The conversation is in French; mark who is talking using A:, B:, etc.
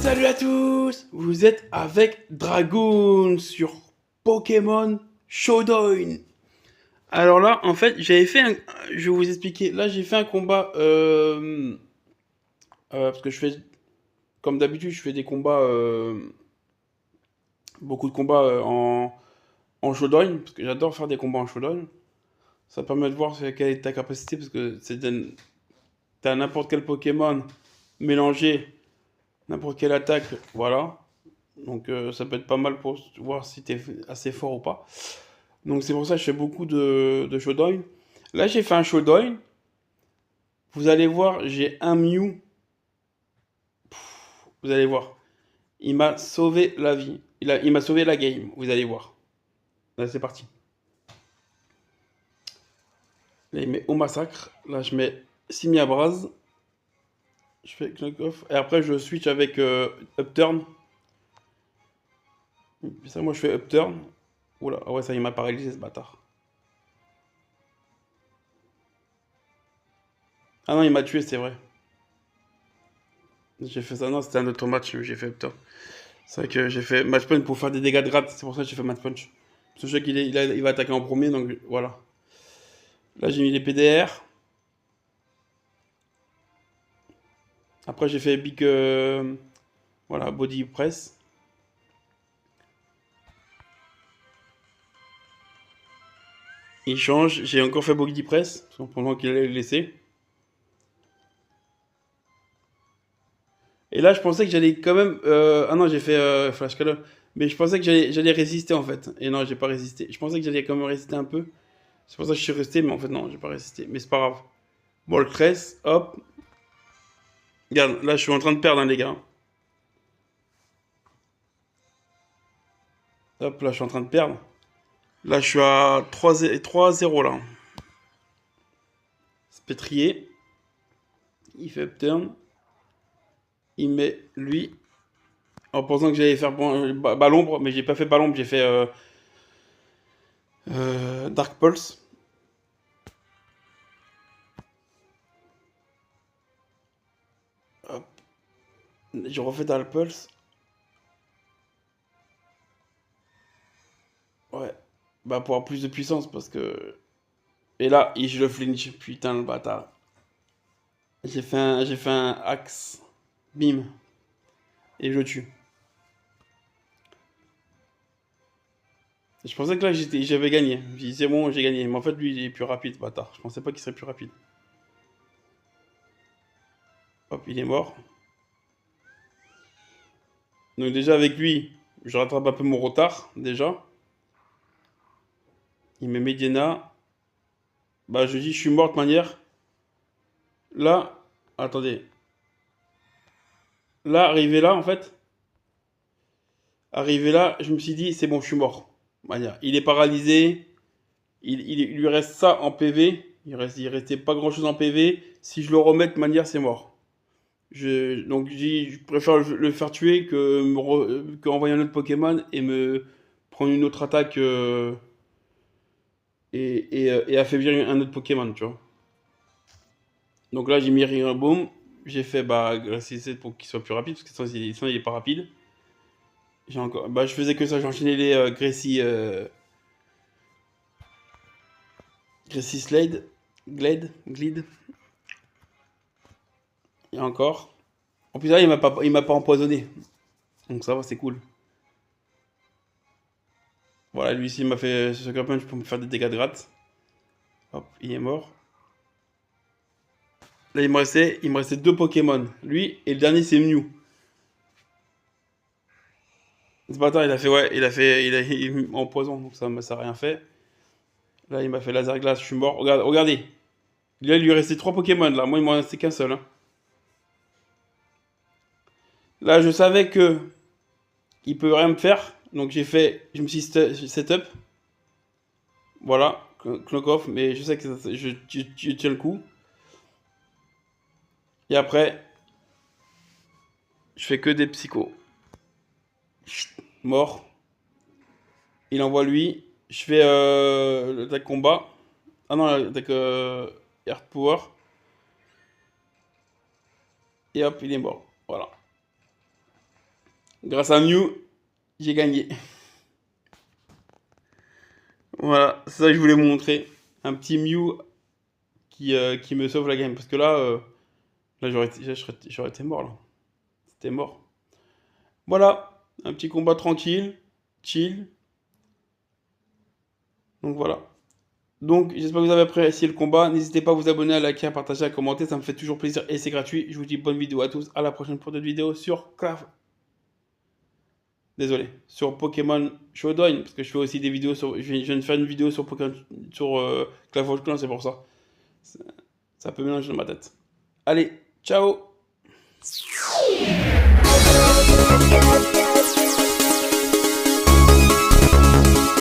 A: Salut à tous, vous êtes avec Dragoon sur Pokémon Showdown. Alors là, en fait, je vais vous expliquer. Là, j'ai fait un combat parce que je fais, comme d'habitude, je fais des combats, beaucoup de combats en Showdown parce que j'adore faire des combats en Showdown. Ça permet de voir quelle est ta capacité parce que t'as n'importe quel Pokémon mélangé, n'importe quelle attaque, voilà. Donc ça peut être pas mal pour voir si t'es assez fort ou pas. Donc c'est pour ça que je fais beaucoup de showdown. Là j'ai fait un showdown. Vous allez voir, j'ai un Mew. Vous allez voir. Il m'a sauvé la vie. Il m'a sauvé la game. Vous allez voir. Là c'est parti. Là il met au massacre. Là je mets Simiabraz. Je fais knock off. Et après je switch avec Upturn. Puis ça moi je fais Upturn. Oula, ah ouais ça il m'a paralysé ce bâtard. Ah non il m'a tué c'est vrai. J'ai fait ça, non c'était un autre match, j'ai fait Upturn. C'est vrai que j'ai fait match punch pour faire des dégâts de grade, c'est pour ça que j'ai fait match punch. Parce que je sais il va attaquer en premier, donc voilà. Là j'ai mis les PDR. Après j'ai fait big voilà, body press. Il change, j'ai encore fait body press, parce que pendant qu'il allait le laisser. Et là je pensais que j'allais quand même. Ah non, j'ai fait flash color. Mais je pensais que j'allais résister en fait. Et non, j'ai pas résisté. Je pensais que j'allais quand même résister un peu. C'est pour ça que je suis resté, mais en fait non, j'ai pas résisté. Mais c'est pas grave. Bon, le 13, hop. Regarde, là je suis en train de perdre, hein, les gars. Hop, là je suis en train de perdre. Là je suis à 3-0 là. Spétrier. Il fait upturn. Il met lui. En pensant que j'allais faire l'ombre, mais j'ai pas fait l'ombre, j'ai fait Dark Pulse. Hop. J'ai refait Dark Pulse. Ouais. Bah pour avoir plus de puissance parce que. Et là, je le flinch. Putain le bâtard. J'ai fait un axe. Bim. Et je le tue. Je pensais que là j'avais gagné. J'ai dit c'est bon, j'ai gagné. Mais en fait lui il est plus rapide, bâtard. Je pensais pas qu'il serait plus rapide. Hop, il est mort. Donc déjà avec lui, je rattrape un peu mon retard, déjà. Il met Medina. Bah je dis je suis mort de manière. Là, attendez. Là, arrivé là, en fait. Arrivé là, je me suis dit c'est bon, je suis mort. Manière. Il est paralysé. Il lui reste ça en PV. Il restait pas grand chose en PV. Si je le remets de manière, c'est mort. Donc je préfère le faire tuer que envoyer un autre Pokémon et me prendre une autre attaque et affaiblir un autre Pokémon, tu vois. Donc là, j'ai mis Rillaboom. J'ai fait Gracie 7 pour qu'il soit plus rapide, parce que sinon il est pas rapide. J'ai encore, bah, je faisais que ça, j'enchaînais les Gracie Slade, Glide, et encore. En plus là, il m'a pas empoisonné, donc ça va, c'est cool. Voilà, lui ici il m'a fait Sucker Punch pour me faire des dégâts de gratte. Hop, il est mort. Là, il me restait deux Pokémon, lui et le dernier c'est Mew. Ce bâtard, il a fait, ouais, il m'a empoisonné, donc ça a rien fait. Là, il m'a fait laser glace, je suis mort. Regardez. Là, il lui restait trois Pokémon, là. Moi, il m'en restait qu'un seul, hein. Là, je savais que il peut rien me faire. Donc, je me suis setup. Voilà. Clock off. Mais je sais que je tiens le coup. Et après, je fais que des psychos. Mort. Il envoie lui. Je fais l'attaque combat. Ah non, l'attaque Earth Power. Et hop, il est mort. Voilà. Grâce à Mew, j'ai gagné. Voilà, c'est ça que je voulais vous montrer. Un petit Mew qui me sauve la game. Parce que là j'aurais été mort, là. C'était mort. Voilà, un petit combat tranquille, chill. Donc voilà. Donc j'espère que vous avez apprécié le combat. N'hésitez pas à vous abonner, à liker, à partager, à commenter. Ça me fait toujours plaisir et c'est gratuit. Je vous dis bonne vidéo à tous. À la prochaine pour d'autres vidéos sur Désolé, sur Pokémon Showdown, parce que je fais aussi des vidéos sur. Je viens de faire une vidéo sur Pokémon sur Clash of Clans, c'est pour ça. Ça ça peut mélanger dans ma tête. Allez, ciao!